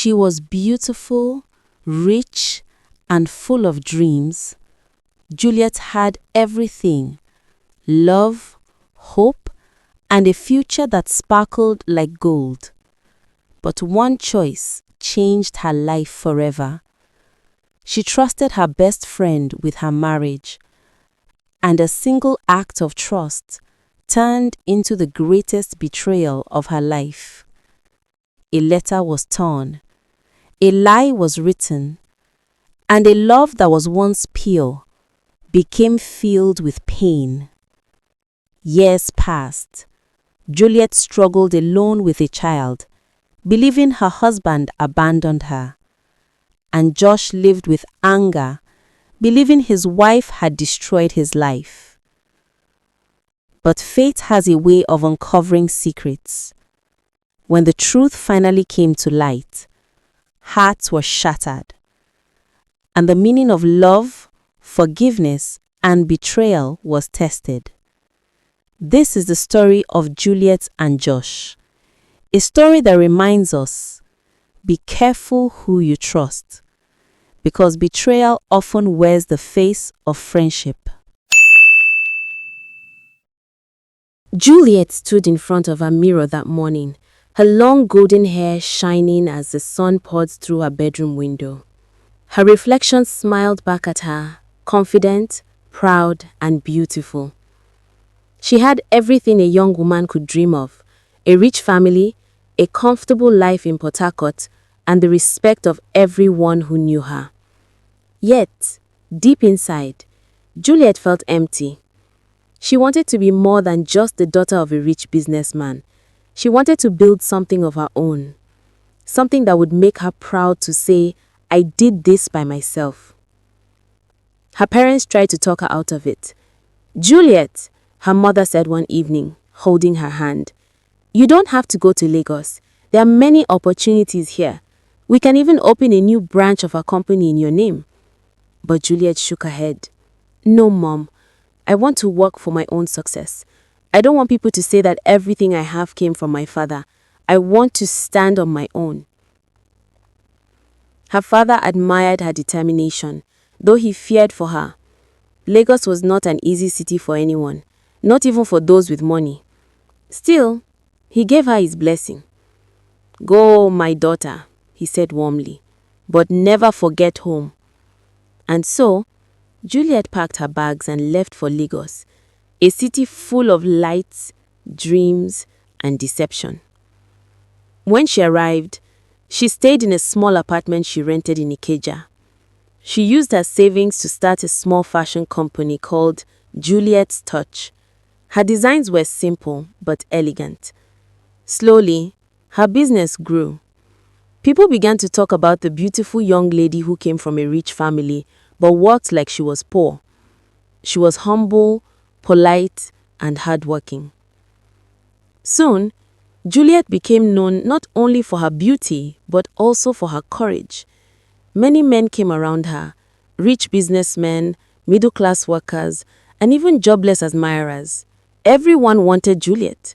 She was beautiful, rich, and full of dreams. Juliet had everything: love, hope, and a future that sparkled like gold. But one choice changed her life forever. She trusted her best friend with her marriage, and a single act of trust turned into the greatest betrayal of her life. A letter was torn, a lie was written, and a love that was once pure became filled with pain. Years passed. Juliet struggled alone with a child, believing her husband abandoned her. And Josh lived with anger, believing his wife had destroyed his life. But fate has a way of uncovering secrets. When the truth finally came to light, hearts were shattered, and the meaning of love, forgiveness, and betrayal was tested. This is the story of Juliet and Josh, a story that reminds us, be careful who you trust, because betrayal often wears the face of friendship. Juliet stood in front of her mirror that morning, her long golden hair shining as the sun poured through her bedroom window. Her reflection smiled back at her, confident, proud, and beautiful. She had everything a young woman could dream of: a rich family, a comfortable life in Port Harcourt, and the respect of everyone who knew her. Yet, deep inside, Juliet felt empty. She wanted to be more than just the daughter of a rich businessman. She wanted to build something of her own, something that would make her proud to say, "I did this by myself." Her parents tried to talk her out of it. "Juliet," her mother said one evening, holding her hand, "you don't have to go to Lagos. There are many opportunities here. We can even open a new branch of our company in your name." But Juliet shook her head. "No, Mom. I want to work for my own success. I don't want people to say that everything I have came from my father. I want to stand on my own." Her father admired her determination, though he feared for her. Lagos was not an easy city for anyone, not even for those with money. Still, he gave her his blessing. "Go, my daughter," he said warmly, "but never forget home." And so, Juliet packed her bags and left for Lagos, a city full of lights, dreams, and deception. When she arrived, she stayed in a small apartment she rented in Ikeja. She used her savings to start a small fashion company called Juliet's Touch. Her designs were simple but elegant. Slowly, her business grew. People began to talk about the beautiful young lady who came from a rich family but worked like she was poor. She was humble, polite, and hardworking. Soon, Juliet became known not only for her beauty but also for her courage. Many men came around her: rich businessmen, middle-class workers, and even jobless admirers. Everyone wanted Juliet.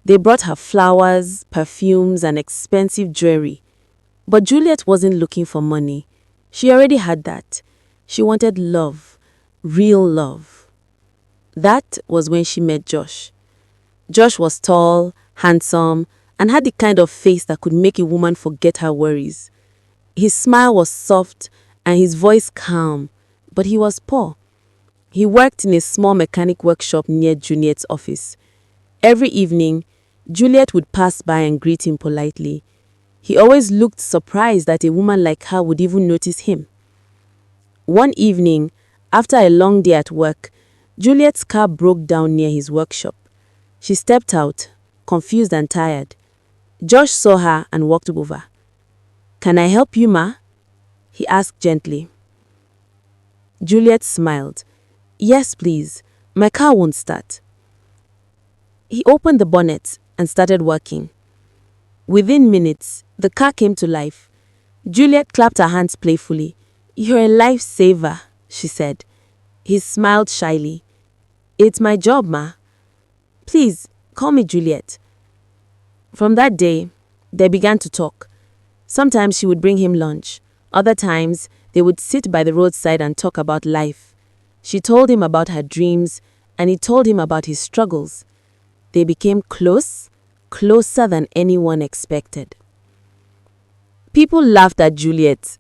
They brought her flowers, perfumes, and expensive jewelry. But Juliet wasn't looking for money. She already had that. She wanted love, real love. That was when she met Josh. Josh was tall, handsome, and had the kind of face that could make a woman forget her worries. His smile was soft and his voice calm, but he was poor. He worked in a small mechanic workshop near Juliet's office. Every evening, Juliet would pass by and greet him politely. He always looked surprised that a woman like her would even notice him. One evening, after a long day at work, Juliet's car broke down near his workshop. She stepped out, confused and tired. Josh saw her and walked over. "Can I help you, Ma?" he asked gently. Juliet smiled. "Yes, please. My car won't start." He opened the bonnet and started working. Within minutes, the car came to life. Juliet clapped her hands playfully. "You're a lifesaver," she said. He smiled shyly. "It's my job, Ma. Please, call me Juliet." From that day, they began to talk. Sometimes she would bring him lunch. Other times, they would sit by the roadside and talk about life. She told him about her dreams, and he told him about his struggles. They became close, closer than anyone expected. People laughed at Juliet.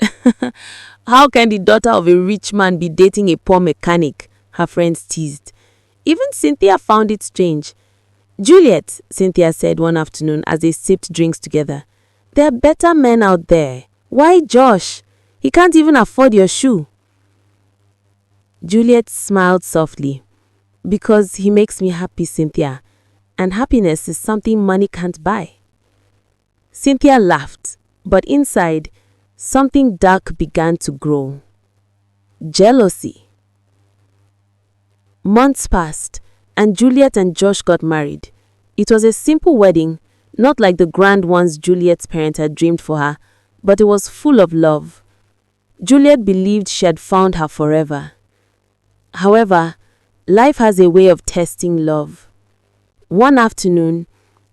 How can the daughter of a rich man be dating a poor mechanic? Her friends teased. Even Cynthia found it strange. Juliet, Cynthia said one afternoon as they sipped drinks together, there are better men out there. Why Josh? He can't even afford your shoe. Juliet smiled softly. Because he makes me happy, Cynthia. And happiness is something money can't buy. Cynthia laughed, but inside, something dark began to grow. Jealousy. Months passed, and Juliet and Josh got married. It was a simple wedding, not like the grand ones Juliet's parents had dreamed for her, but it was full of love. Juliet believed she had found her forever. However, life has a way of testing love. One afternoon,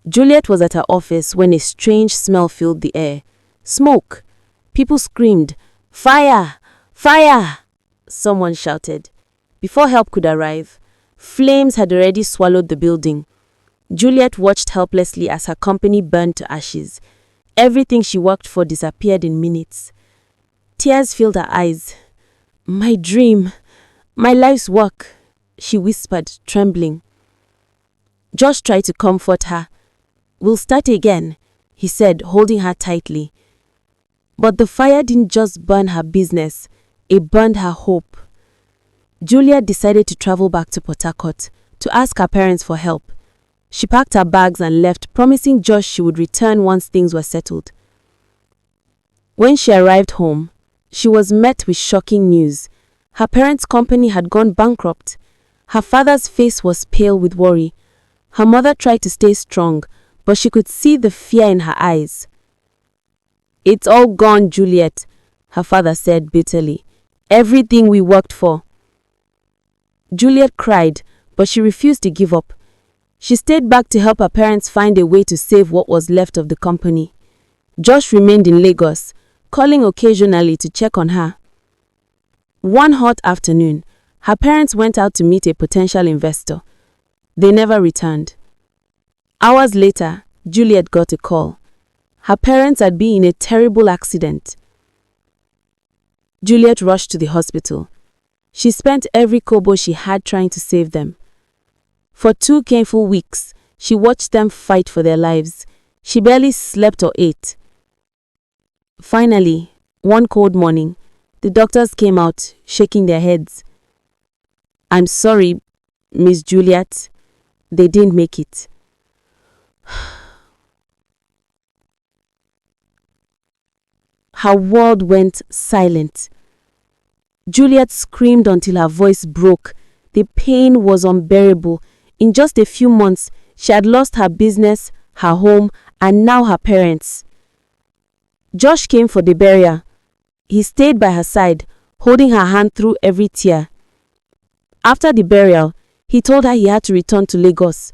Juliet was at her office when a strange smell filled the air. Smoke. People screamed, "Fire! Fire!" Someone shouted. Before help could arrive, flames had already swallowed the building. Juliet watched helplessly as her company burned to ashes. Everything she worked for disappeared in minutes. Tears filled her eyes. "My dream, my life's work," she whispered, trembling. Josh tried to comfort her. "We'll start again," he said, holding her tightly. But the fire didn't just burn her business, it burned her hope. Juliet decided to travel back to Port Harcourt to ask her parents for help. She packed her bags and left, promising Josh she would return once things were settled. When she arrived home, she was met with shocking news. Her parents' company had gone bankrupt. Her father's face was pale with worry. Her mother tried to stay strong, but she could see the fear in her eyes. "It's all gone, Juliet," her father said bitterly. "Everything we worked for." Juliet cried, but she refused to give up. She stayed back to help her parents find a way to save what was left of the company. Josh remained in Lagos, calling occasionally to check on her. One hot afternoon, her parents went out to meet a potential investor. They never returned. Hours later, Juliet got a call. Her parents had been in a terrible accident. Juliet rushed to the hospital. She spent every kobo she had trying to save them. For 2 painful weeks, she watched them fight for their lives. She barely slept or ate. Finally, one cold morning, the doctors came out, shaking their heads. "I'm sorry, Miss Juliet. They didn't make it." Her world went silent. Juliet screamed until her voice broke. The pain was unbearable. In just a few months, she had lost her business, her home, and now her parents. Josh came for the burial. He stayed by her side, holding her hand through every tear. After the burial, he told her he had to return to Lagos.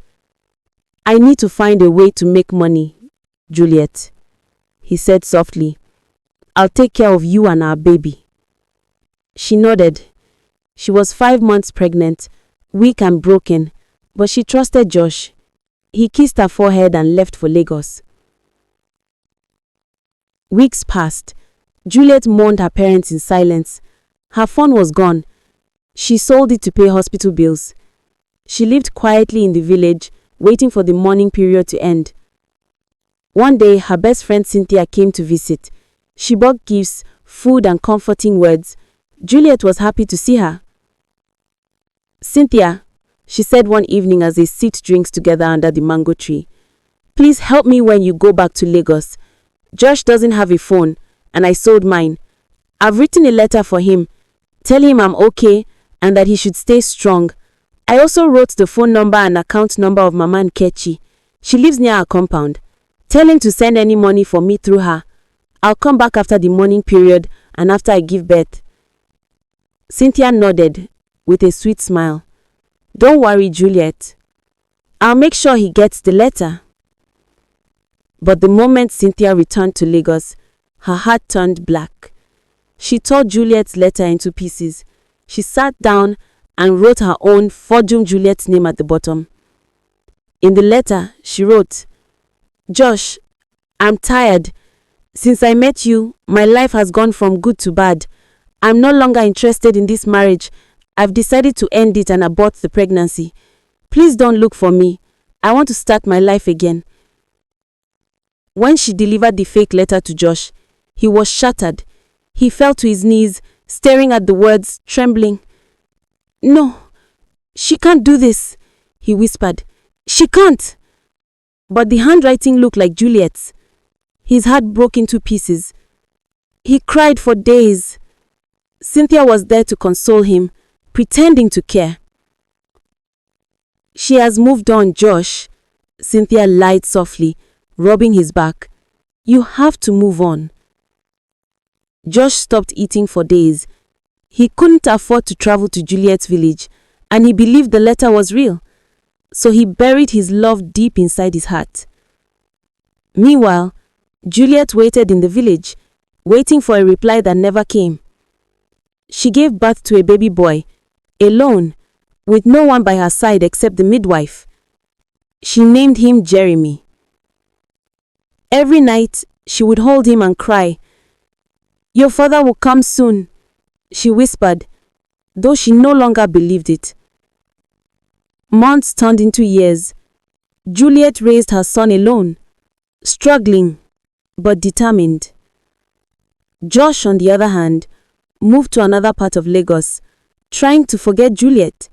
"I need to find a way to make money, Juliet," he said softly. "I'll take care of you and our baby." She nodded. She was 5 months pregnant, weak and broken, but she trusted Josh. He kissed her forehead and left for Lagos. Weeks passed. Juliet mourned her parents in silence. Her phone was gone. She sold it to pay hospital bills. She lived quietly in the village, waiting for the mourning period to end. One day, her best friend Cynthia came to visit. She brought gifts, food, and comforting words. Juliet was happy to see her. "Cynthia," she said one evening as they sipped drinks together under the mango tree, "please help me when you go back to Lagos. Josh doesn't have a phone, and I sold mine. I've written a letter for him. Tell him I'm okay and that he should stay strong. I also wrote the phone number and account number of Mama Nkechi. She lives near our compound. Tell him to send any money for me through her. I'll come back after the mourning period and after I give birth." Cynthia nodded with a sweet smile. "Don't worry, Juliet. I'll make sure he gets the letter." But the moment Cynthia returned to Lagos, Her heart turned black. She tore Juliet's letter into pieces. She sat down and wrote her own Fortune Juliet's name at the bottom. In the letter, she wrote, "Josh, I'm tired. Since I met you, my life has gone from good to bad. I'm no longer interested in this marriage. I've decided to end it and abort the pregnancy. Please don't look for me. I want to start my life again." When she delivered the fake letter to Josh, he was shattered. He fell to his knees, staring at the words, trembling. "No, she can't do this," he whispered. "She can't." But the handwriting looked like Juliet's. His heart broke into pieces. He cried for days. Cynthia was there to console him, pretending to care. "She has moved on, Josh," Cynthia lied softly, rubbing his back. "You have to move on." Josh stopped eating for days. He couldn't afford to travel to Juliet's village, and he believed the letter was real. So he buried his love deep inside his heart. Meanwhile, Juliet waited in the village, waiting for a reply that never came. She gave birth to a baby boy, alone, with no one by her side except the midwife. She named him Jeremy. Every night, she would hold him and cry. "Your father will come soon," she whispered, though she no longer believed it. Months turned into years. Juliet raised her son alone, struggling but determined. Josh, on the other hand, moved to another part of Lagos, trying to forget Juliet.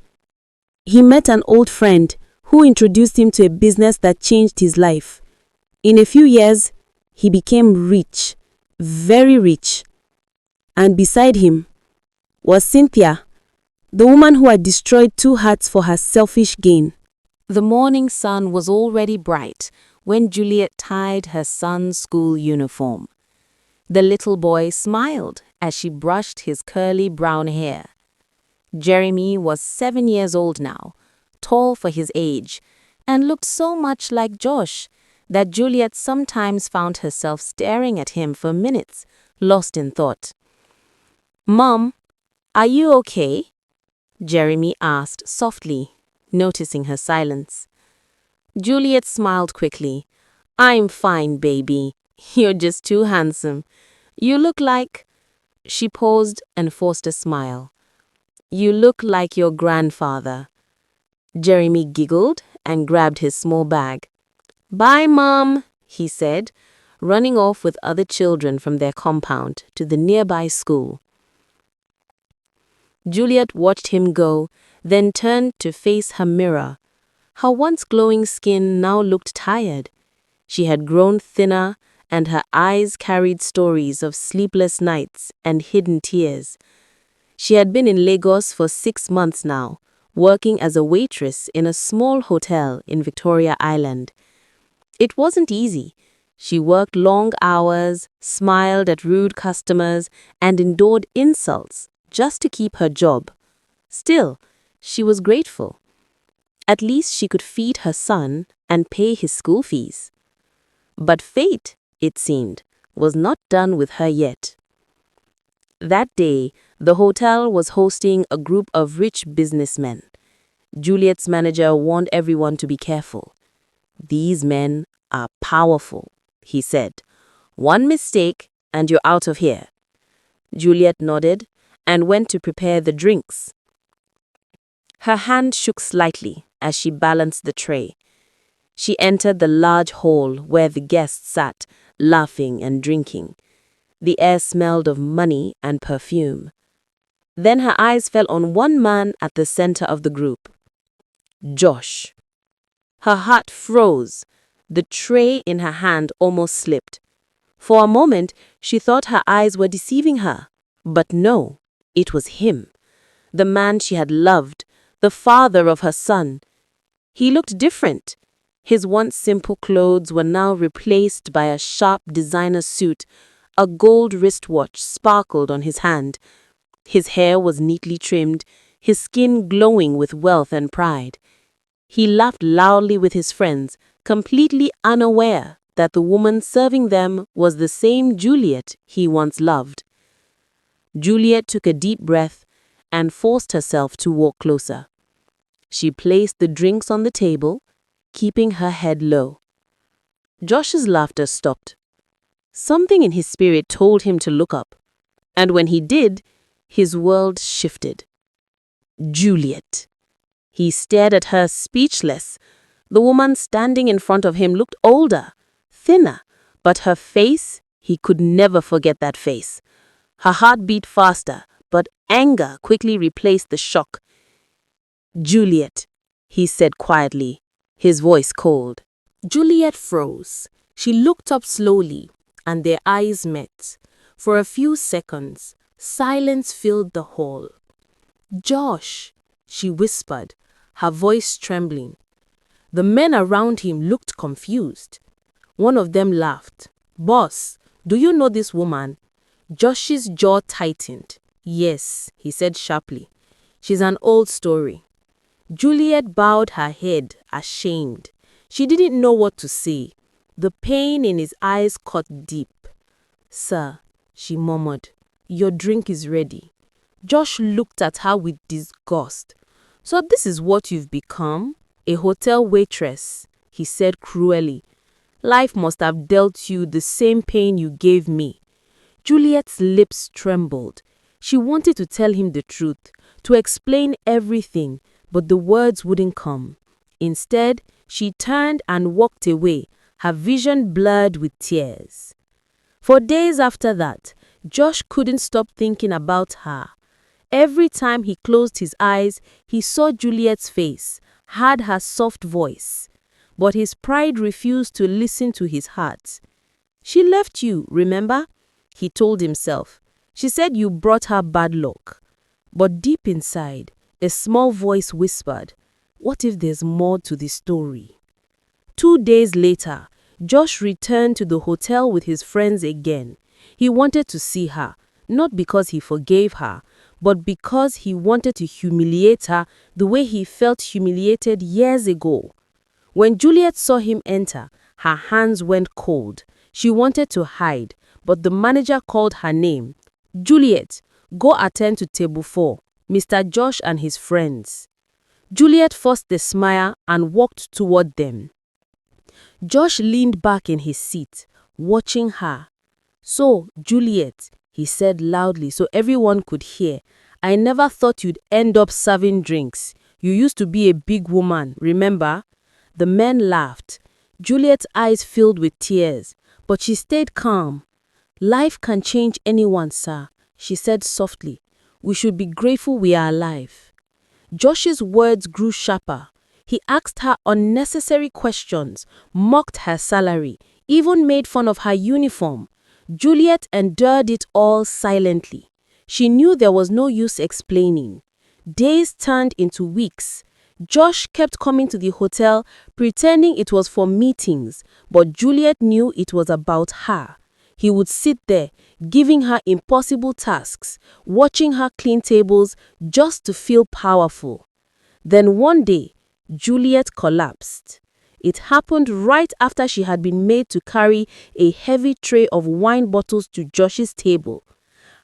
He met an old friend who introduced him to a business that changed his life. In a few years, he became rich, very rich. And beside him was Cynthia, the woman who had destroyed two hearts for her selfish gain. The morning sun was already bright when Juliet tied her son's school uniform. The little boy smiled as she brushed his curly brown hair. Jeremy was 7 years old now, tall for his age, and looked so much like Josh that Juliet sometimes found herself staring at him for minutes, lost in thought. "Mom, are you okay?" Jeremy asked softly, noticing her silence. Juliet smiled quickly. "I'm fine, baby. You're just too handsome. You look like—" She paused and forced a smile. "You look like your grandfather." Jeremy giggled and grabbed his small bag. "Bye, Mom," he said, running off with other children from their compound to the nearby school. Juliet watched him go, then turned to face her mirror. Her once glowing skin now looked tired. She had grown thinner, and her eyes carried stories of sleepless nights and hidden tears. She had been in Lagos for 6 months now, working as a waitress in a small hotel in Victoria Island. It wasn't easy. She worked long hours, smiled at rude customers, and endured insults just to keep her job. Still, she was grateful. At least she could feed her son and pay his school fees. But fate, it seemed, was not done with her yet. That day, the hotel was hosting a group of rich businessmen. Juliet's manager warned everyone to be careful. "These men are powerful," he said. "One mistake and you're out of here." Juliet nodded and went to prepare the drinks. Her hand shook slightly as she balanced the tray. She entered the large hall where the guests sat, laughing and drinking. The air smelled of money and perfume. Then her eyes fell on one man at the center of the group. Josh. Her heart froze. The tray in her hand almost slipped. For a moment, she thought her eyes were deceiving her. But no, it was him. The man she had loved, the father of her son. He looked different. His once simple clothes were now replaced by a sharp designer suit. A gold wristwatch sparkled on his hand. His hair was neatly trimmed, his skin glowing with wealth and pride. He laughed loudly with his friends, completely unaware that the woman serving them was the same Juliet he once loved. Juliet took a deep breath and forced herself to walk closer. She placed the drinks on the table, keeping her head low. Josh's laughter stopped. Something in his spirit told him to look up, and when he did, his world shifted. Juliet. He stared at her, speechless. The woman standing in front of him looked older, thinner, but her face, he could never forget that face. Her heart beat faster, but anger quickly replaced the shock. Juliet, he said quietly, his voice cold. Juliet froze. She looked up slowly, and their eyes met. For a few seconds, silence filled the hall. "Josh," she whispered, her voice trembling. The men around him looked confused. One of them laughed. "Boss, do you know this woman?" Josh's jaw tightened. "Yes," he said sharply. "She's an old story." Juliet bowed her head, ashamed. She didn't know what to say. The pain in his eyes cut deep. "Sir," she murmured, "your drink is ready." Josh looked at her with disgust. "So this is what you've become? A hotel waitress," he said cruelly. "Life must have dealt you the same pain you gave me." Juliet's lips trembled. She wanted to tell him the truth, to explain everything, but the words wouldn't come. Instead, she turned and walked away, her vision blurred with tears. For days after that, Josh couldn't stop thinking about her. Every time he closed his eyes, he saw Juliet's face, heard her soft voice. But his pride refused to listen to his heart. "She left you, remember?" he told himself. "She said you brought her bad luck." But deep inside, a small voice whispered, "What if there's more to the story?" 2 days later, Josh returned to the hotel with his friends again. He wanted to see her, not because he forgave her, but because he wanted to humiliate her the way he felt humiliated years ago. When Juliet saw him enter, her hands went cold. She wanted to hide, but the manager called her name. "Juliet, go attend to table 4, Mr. Josh and his friends." Juliet forced a smile and walked toward them. Josh leaned back in his seat, watching her. "So, Juliet," he said loudly so everyone could hear, "I never thought you'd end up serving drinks. You used to be a big woman, remember?" The men laughed. Juliet's eyes filled with tears, but she stayed calm. "Life can change anyone, sir," she said softly. "We should be grateful we are alive." Josh's words grew sharper. He asked her unnecessary questions, mocked her salary, even made fun of her uniform. Juliet endured it all silently. She knew there was no use explaining. Days turned into weeks. Josh kept coming to the hotel, pretending it was for meetings, but Juliet knew it was about her. He would sit there, giving her impossible tasks, watching her clean tables just to feel powerful. Then one day, Juliet collapsed. It happened right after she had been made to carry a heavy tray of wine bottles to Josh's table.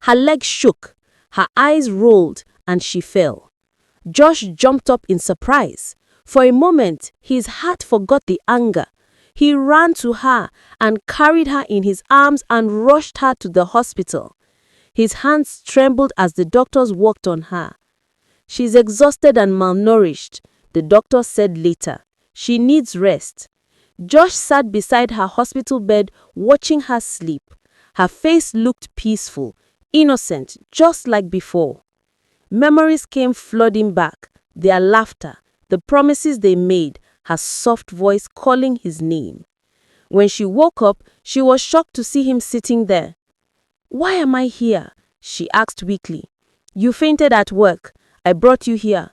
Her legs shook, her eyes rolled, and she fell. Josh jumped up in surprise. For a moment, his heart forgot the anger. He ran to her and carried her in his arms and rushed her to the hospital. His hands trembled as the doctors worked on her. "She's exhausted and malnourished," the doctor said later. "She needs rest." Josh sat beside her hospital bed watching her sleep. Her face looked peaceful, innocent, just like before. Memories came flooding back, their laughter, the promises they made, her soft voice calling his name. When she woke up, she was shocked to see him sitting there. "Why am I here?" she asked weakly. "You fainted at work. I brought you here.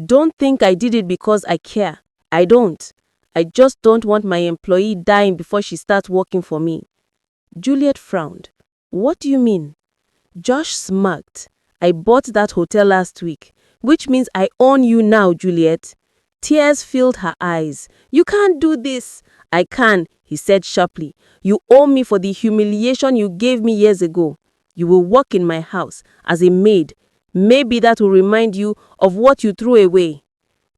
Don't think I did it because I care. I don't. I just don't want my employee dying before she starts working for me." Juliet frowned. "What do you mean?" Josh smirked. "I bought that hotel last week, which means I own you now, Juliet." Tears filled her eyes. "You can't do this." "I can," he said sharply. "You owe me for the humiliation you gave me years ago. You will work in my house as a maid. Maybe that will remind you of what you threw away."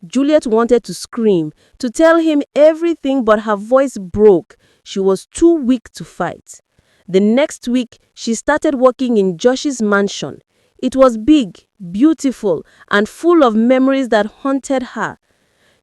Juliet wanted to scream, to tell him everything, but her voice broke. She was too weak to fight. The next week, she started working in Josh's mansion. It was big, beautiful, and full of memories that haunted her.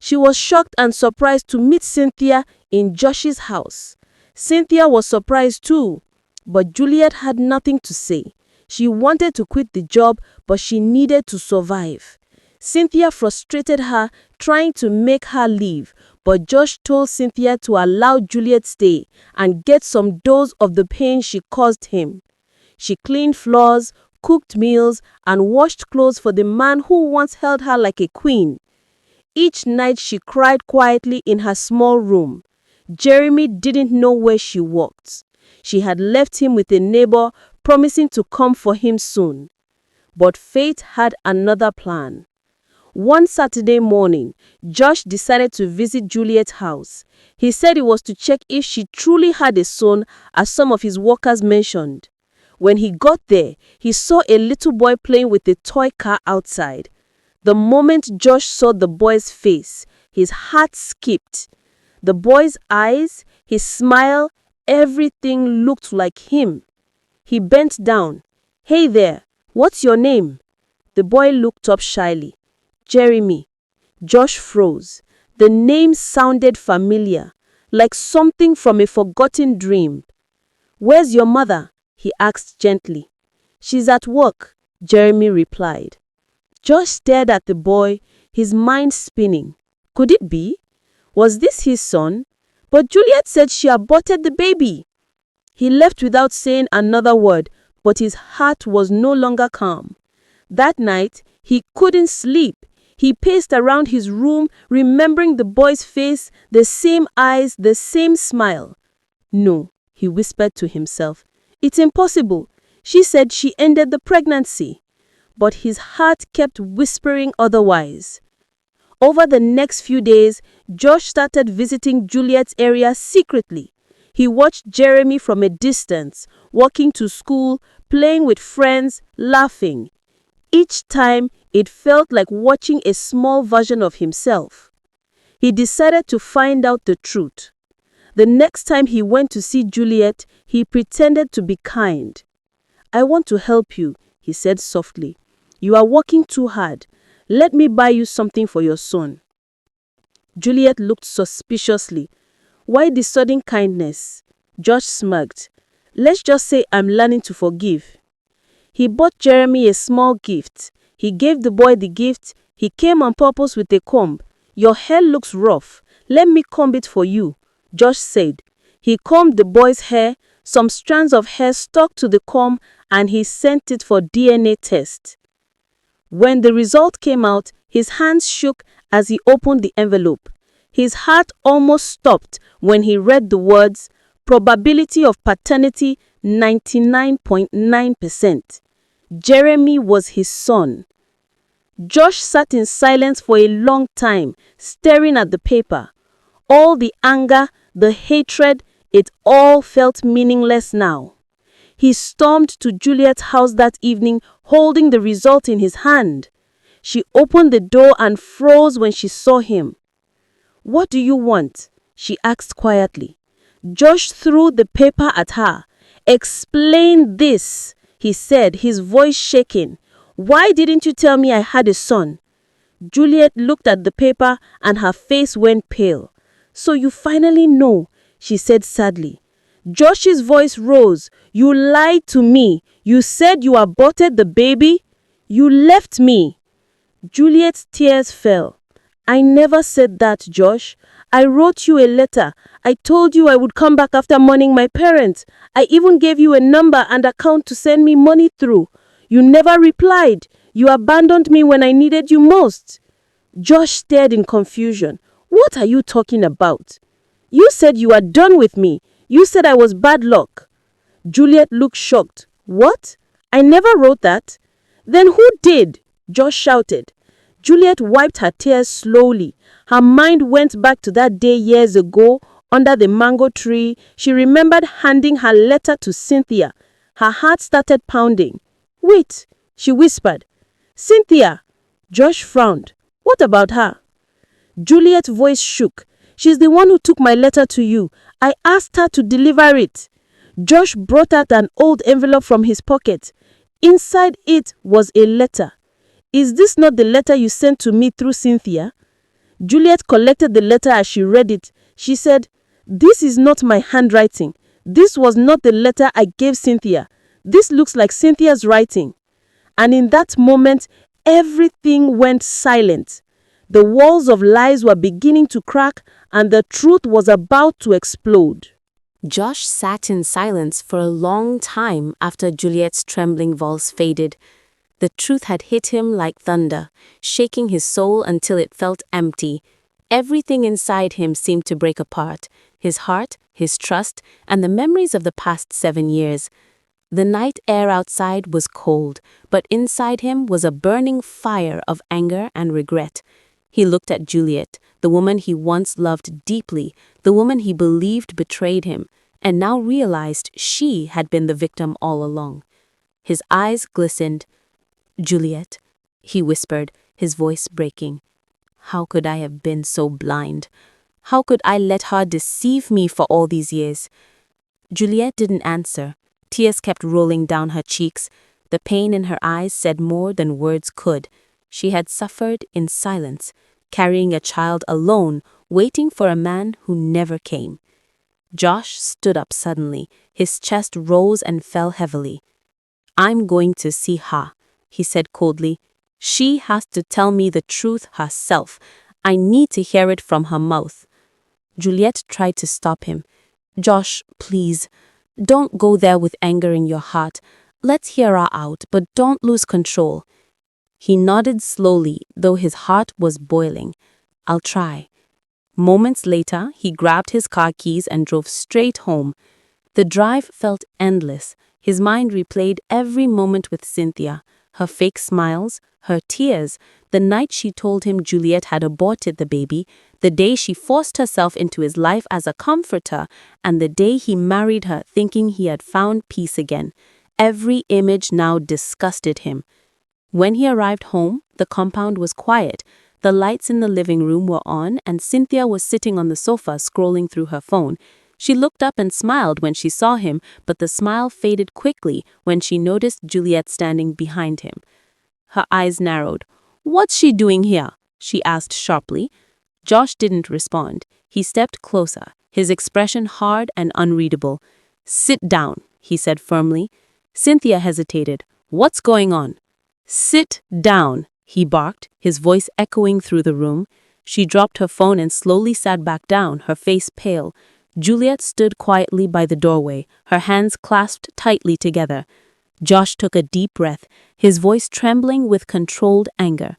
She was shocked and surprised to meet Cynthia in Josh's house. Cynthia was surprised too, but Juliet had nothing to say. She wanted to quit the job, but she needed to survive. Cynthia frustrated her, trying to make her leave, but Josh told Cynthia to allow Juliet stay and get some dose of the pain she caused him. She cleaned floors, cooked meals, and washed clothes for the man who once held her like a queen. Each night she cried quietly in her small room. Jeremy didn't know where she worked. She had left him with a neighbor, promising to come for him soon. But fate had another plan. One Saturday morning, Josh decided to visit Juliet's house. He said it was to check if she truly had a son, as some of his workers mentioned. When he got there, he saw a little boy playing with a toy car outside. The moment Josh saw the boy's face, his heart skipped. The boy's eyes, his smile, everything looked like him. He bent down. "Hey there, what's your name?" The boy looked up shyly. "Jeremy." Josh froze. The name sounded familiar, like something from a forgotten dream. "Where's your mother?" he asked gently. "She's at work," Jeremy replied. Josh stared at the boy, his mind spinning. Could it be? Was this his son? But Juliet said she aborted the baby. He left without saying another word, but his heart was no longer calm. That night, he couldn't sleep. He paced around his room, remembering the boy's face, the same eyes, the same smile. "No," he whispered to himself. "It's impossible. She said she ended the pregnancy." But his heart kept whispering otherwise. Over the next few days, Josh started visiting Juliet's area secretly. He watched Jeremy from a distance, walking to school, playing with friends, laughing. Each time, it felt like watching a small version of himself. He decided to find out the truth. The next time he went to see Juliet, he pretended to be kind. "I want to help you," he said softly. "You are working too hard. Let me buy you something for your son." Juliet looked suspiciously. "Why the sudden kindness?" Josh smirked. "Let's just say I'm learning to forgive." He bought Jeremy a small gift. He gave the boy the gift. He came on purpose with a comb. "Your hair looks rough. Let me comb it for you," Josh said. He combed the boy's hair. Some strands of hair stuck to the comb, and he sent it for DNA test. When the result came out, his hands shook as he opened the envelope. His heart almost stopped when he read the words, "Probability of paternity 99.9%. Jeremy was his son. Josh sat in silence for a long time, staring at the paper. All the anger, the hatred, it all felt meaningless now. He stormed to Juliet's house that evening, holding the result in his hand. She opened the door and froze when she saw him. "What do you want?" she asked quietly. Josh threw the paper at her. "Explain this," he said, his voice shaking. "Why didn't you tell me I had a son?" Juliet looked at the paper and her face went pale. "So you finally know," she said sadly. Josh's voice rose. "You lied to me. You said you aborted the baby. You left me." Juliet's tears fell. "I never said that, Josh. I wrote you a letter. I told you I would come back after mourning my parents. I even gave you a number and account to send me money through. You never replied. You abandoned me when I needed you most." Josh stared in confusion. "What are you talking about? You said you are done with me. You said I was bad luck." Juliet looked shocked. "What? I never wrote that." "Then who did?" Josh shouted. Juliet wiped her tears slowly. Her mind went back to that day years ago, under the mango tree, she remembered handing her letter to Cynthia. Her heart started pounding. "Wait," she whispered. "Cynthia!" Josh frowned. "What about her?" Juliet's voice shook. "She's the one who took my letter to you. I asked her to deliver it." Josh brought out an old envelope from his pocket. Inside it was a letter. "Is this not the letter you sent to me through Cynthia?" Juliet collected the letter as she read it. She said, "This is not my handwriting. This was not the letter I gave Cynthia. This looks like Cynthia's writing." And in that moment, everything went silent. The walls of lies were beginning to crack, and the truth was about to explode. Josh sat in silence for a long time after Juliet's trembling voice faded. The truth had hit him like thunder, shaking his soul until it felt empty. Everything inside him seemed to break apart: his heart, his trust, and the memories of the past 7 years. The night air outside was cold, but inside him was a burning fire of anger and regret. He looked at Juliet, the woman he once loved deeply, the woman he believed betrayed him, and now realized she had been the victim all along. His eyes glistened. "Juliet," he whispered, his voice breaking. "How could I have been so blind? How could I let her deceive me for all these years?" Juliet didn't answer. Tears kept rolling down her cheeks. The pain in her eyes said more than words could. She had suffered in silence, carrying a child alone, waiting for a man who never came. Josh stood up suddenly. His chest rose and fell heavily. "I'm going to see her," he said coldly. "She has to tell me the truth herself. I need to hear it from her mouth." Juliet tried to stop him. "Josh, please, don't go there with anger in your heart. Let's hear her out, but don't lose control." He nodded slowly, though his heart was boiling. "I'll try." Moments later, he grabbed his car keys and drove straight home. The drive felt endless. His mind replayed every moment with Cynthia, her fake smiles, her tears, the night she told him Juliet had aborted the baby, the day she forced herself into his life as a comforter, and the day he married her thinking he had found peace again. Every image now disgusted him. When he arrived home, the compound was quiet. The lights in the living room were on, and Cynthia was sitting on the sofa scrolling through her phone. She looked up and smiled when she saw him, but the smile faded quickly when she noticed Juliet standing behind him. Her eyes narrowed. "What's she doing here?" she asked sharply. Josh didn't respond. He stepped closer, his expression hard and unreadable. "Sit down," he said firmly. Cynthia hesitated. "What's going on?" "Sit down," he barked, his voice echoing through the room. She dropped her phone and slowly sat back down, her face pale. Juliet stood quietly by the doorway, her hands clasped tightly together. Josh took a deep breath, his voice trembling with controlled anger.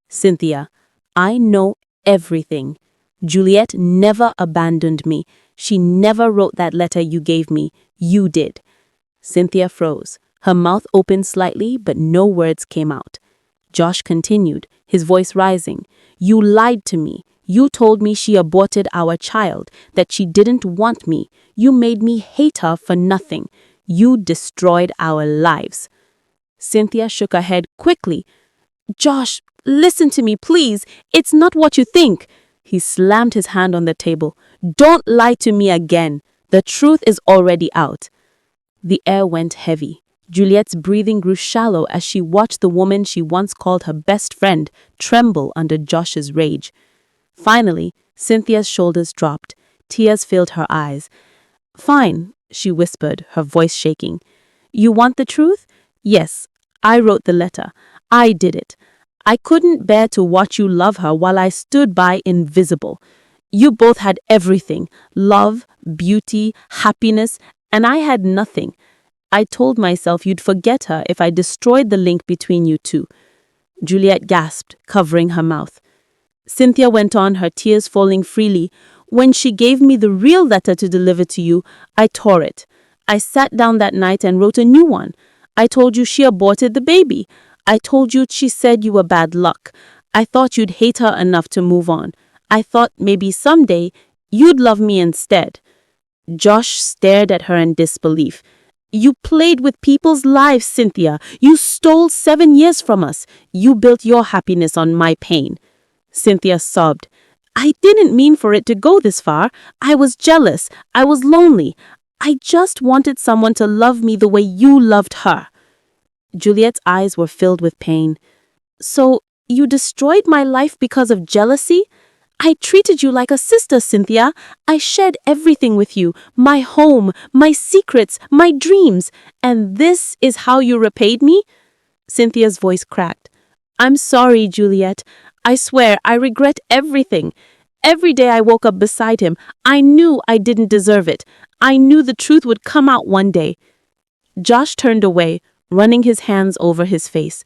"Cynthia, I know everything. Juliet never abandoned me. She never wrote that letter you gave me. You did." Cynthia froze. Her mouth opened slightly, but no words came out. Josh continued, his voice rising. "You lied to me. You told me she aborted our child, that she didn't want me. You made me hate her for nothing. You destroyed our lives." Cynthia shook her head quickly. "Josh, listen to me, please. It's not what you think." He slammed his hand on the table. "Don't lie to me again. The truth is already out." The air went heavy. Juliet's breathing grew shallow as she watched the woman she once called her best friend tremble under Josh's rage. Finally, Cynthia's shoulders dropped. Tears filled her eyes. "Fine," she whispered, her voice shaking. "You want the truth? Yes, I wrote the letter. I did it. I couldn't bear to watch you love her while I stood by invisible. You both had everything: love, beauty, happiness, and I had nothing. I told myself you'd forget her if I destroyed the link between you two." Juliet gasped, covering her mouth. Cynthia went on, her tears falling freely. "When she gave me the real letter to deliver to you, I tore it. I sat down that night and wrote a new one. I told you she aborted the baby. I told you she said you were bad luck. I thought you'd hate her enough to move on. I thought maybe someday You'd love me instead." Josh stared at her in disbelief. "You played with people's lives, Cynthia. You stole 7 years from us. You built your happiness on my pain." Cynthia sobbed. "I didn't mean for it to go this far. I was jealous. I was lonely. I just wanted someone to love me the way you loved her." Juliet's eyes were filled with pain. "So, you destroyed my life because of jealousy? I treated you like a sister, Cynthia. I shared everything with you, my home, my secrets, my dreams. And this is how you repaid me?" Cynthia's voice cracked. "I'm sorry, Juliet. I swear, I regret everything. Every day I woke up beside him, I knew I didn't deserve it. I knew the truth would come out one day." Josh turned away, running his hands over his face.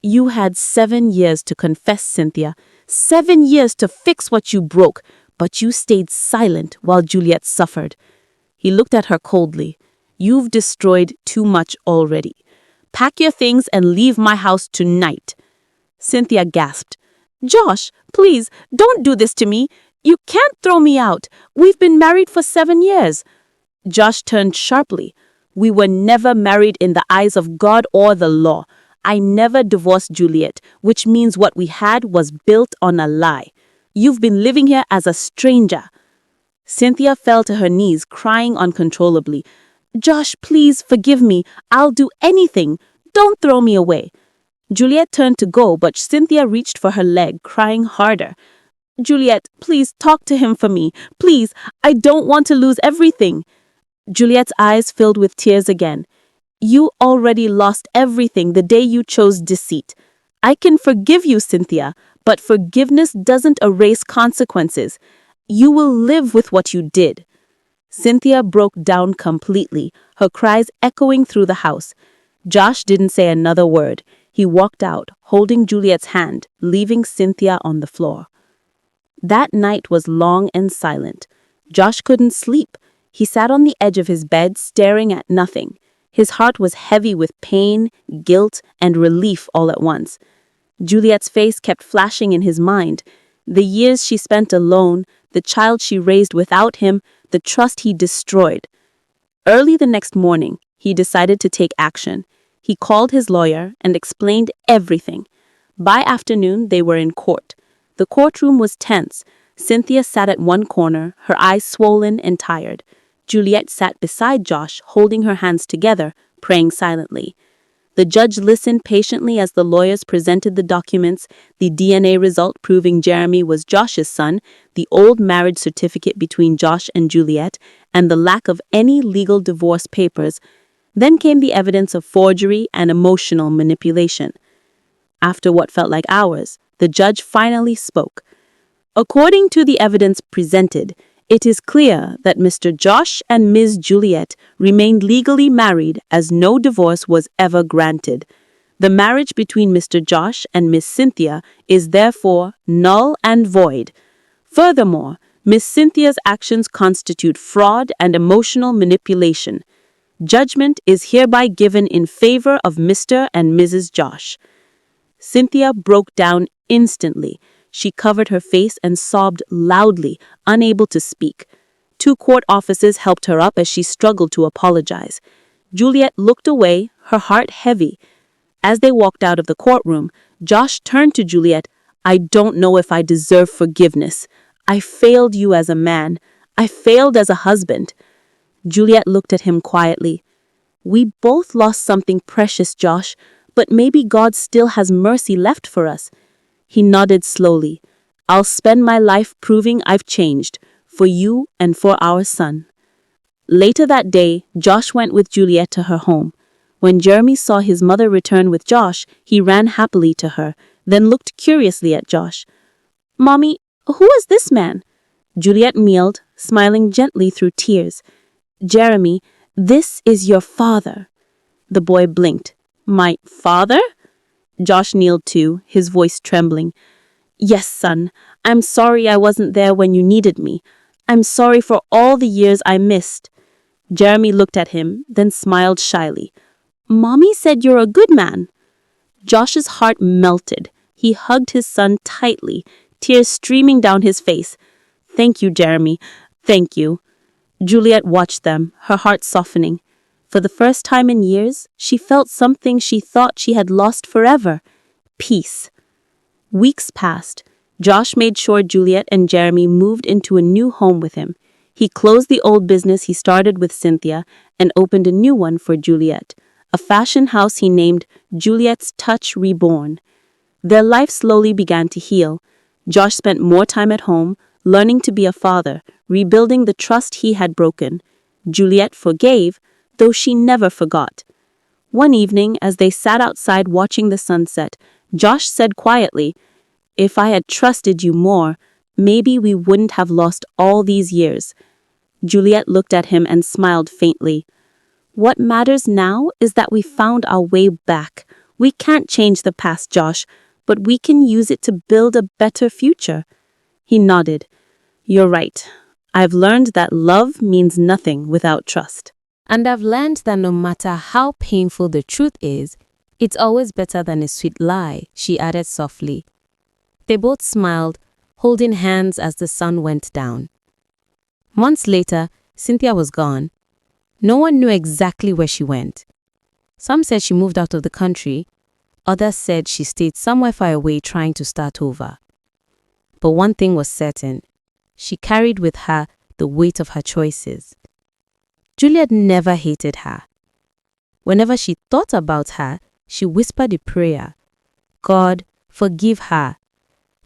"You had 7 years to confess, Cynthia. 7 years to fix what you broke, but you stayed silent while Juliet suffered." He looked at her coldly. "You've destroyed too much already. Pack your things and leave my house tonight." Cynthia gasped. "Josh, please, don't do this to me. You can't throw me out. We've been married for 7 years. Josh turned sharply. "We were never married in the eyes of God or the law. I never divorced Juliet, which means what we had was built on a lie. You've been living here as a stranger." Cynthia fell to her knees, crying uncontrollably. "Josh, please forgive me. I'll do anything. Don't throw me away." Juliet turned to go, but Cynthia reached for her leg, crying harder. "Juliet, please talk to him for me. Please, I don't want to lose everything." Juliet's eyes filled with tears again. "You already lost everything the day you chose deceit. I can forgive you, Cynthia, but forgiveness doesn't erase consequences. You will live with what you did." Cynthia broke down completely, her cries echoing through the house. Josh didn't say another word. He walked out, holding Juliet's hand, leaving Cynthia on the floor. That night was long and silent. Josh couldn't sleep. He sat on the edge of his bed, staring at nothing. His heart was heavy with pain, guilt, and relief all at once. Juliet's face kept flashing in his mind. The years she spent alone, the child she raised without him, the trust he destroyed. Early the next morning, he decided to take action. He called his lawyer and explained everything. By afternoon, they were in court. The courtroom was tense. Cynthia sat at one corner, her eyes swollen and tired. Juliet sat beside Josh, holding her hands together, praying silently. The judge listened patiently as the lawyers presented the documents, the DNA result proving Jeremy was Josh's son, the old marriage certificate between Josh and Juliet, and the lack of any legal divorce papers. Then came the evidence of forgery and emotional manipulation. After what felt like hours, the judge finally spoke. "According to the evidence presented, it is clear that Mr. Josh and Ms. Juliet remained legally married as no divorce was ever granted. The marriage between Mr. Josh and Miss Cynthia is therefore null and void. Furthermore, Miss Cynthia's actions constitute fraud and emotional manipulation. Judgment is hereby given in favor of Mr. and Mrs. Josh." Cynthia broke down instantly. She covered her face and sobbed loudly, unable to speak. 2 court officers helped her up as she struggled to apologize. Juliet looked away, her heart heavy. As they walked out of the courtroom, Josh turned to Juliet. "I don't know if I deserve forgiveness. I failed you as a man. I failed as a husband." Juliet looked at him quietly. "We both lost something precious, Josh, but maybe God still has mercy left for us." He nodded slowly. "I'll spend my life proving I've changed, for you and for our son." Later that day, Josh went with Juliet to her home. When Jeremy saw his mother return with Josh, he ran happily to her, then looked curiously at Josh. "Mommy, who is this man?" Juliet kneeled, smiling gently through tears. "Jeremy, this is your father." The boy blinked. "My father?" Josh kneeled too, his voice trembling. "Yes, son. I'm sorry I wasn't there when you needed me. I'm sorry for all the years I missed." Jeremy looked at him, then smiled shyly. "Mommy said you're a good man." Josh's heart melted. He hugged his son tightly, tears streaming down his face. "Thank you, Jeremy. Thank you. Juliet watched them, her heart softening. For the first time in years, she felt something she thought she had lost forever: peace. Weeks passed. Josh made sure Juliet and Jeremy moved into a new home with him. He closed the old business he started with Cynthia and opened a new one for Juliet, a fashion house he named Juliet's Touch Reborn. Their life slowly began to heal. Josh spent more time at home, learning to be a father, rebuilding the trust he had broken. Juliet forgave, though she never forgot. One evening, as they sat outside watching the sunset, Josh said quietly, "If I had trusted you more, maybe we wouldn't have lost all these years." Juliet looked at him and smiled faintly. "What matters now is that we found our way back. We can't change the past, Josh, but we can use it to build a better future." He nodded. "You're right. I've learned that love means nothing without trust." And I've learned that no matter how painful the truth is, it's always better than a sweet lie," she added softly. They both smiled, holding hands as the sun went down. Months later, Cynthia was gone. No one knew exactly where she went. Some said she moved out of the country. Others said she stayed somewhere far away trying to start over. But one thing was certain: she carried with her the weight of her choices. Juliet never hated her. Whenever she thought about her, she whispered a prayer: "God, forgive her.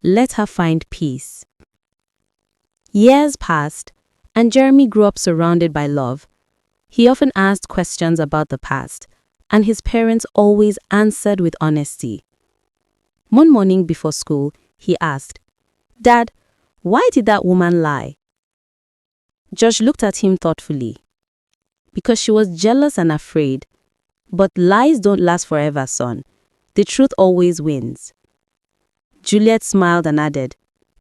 Let her find peace." Years passed, and Jeremy grew up surrounded by love. He often asked questions about the past, and his parents always answered with honesty. One morning before school, he asked, "Dad, why did that woman lie?" Josh looked at him thoughtfully. "Because she was jealous and afraid. But lies don't last forever, son. The truth always wins." Juliet smiled and added,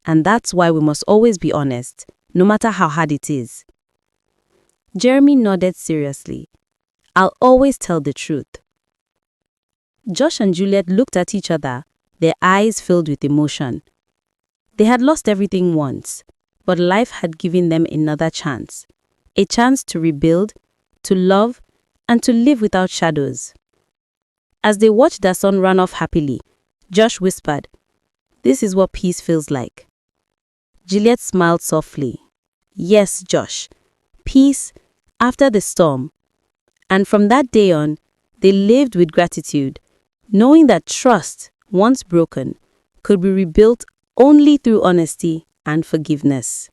"And that's why we must always be honest, no matter how hard it is." Jeremy nodded seriously. "I'll always tell the truth." Josh and Juliet looked at each other, their eyes filled with emotion. They had lost everything once, but life had given them another chance. A chance to rebuild, to love, and to live without shadows. As they watched their son run off happily, Josh whispered, "This is what peace feels like." Juliet smiled softly. "Yes, Josh, peace after the storm." And from that day on, they lived with gratitude, knowing that trust, once broken, could be rebuilt only through honesty and forgiveness.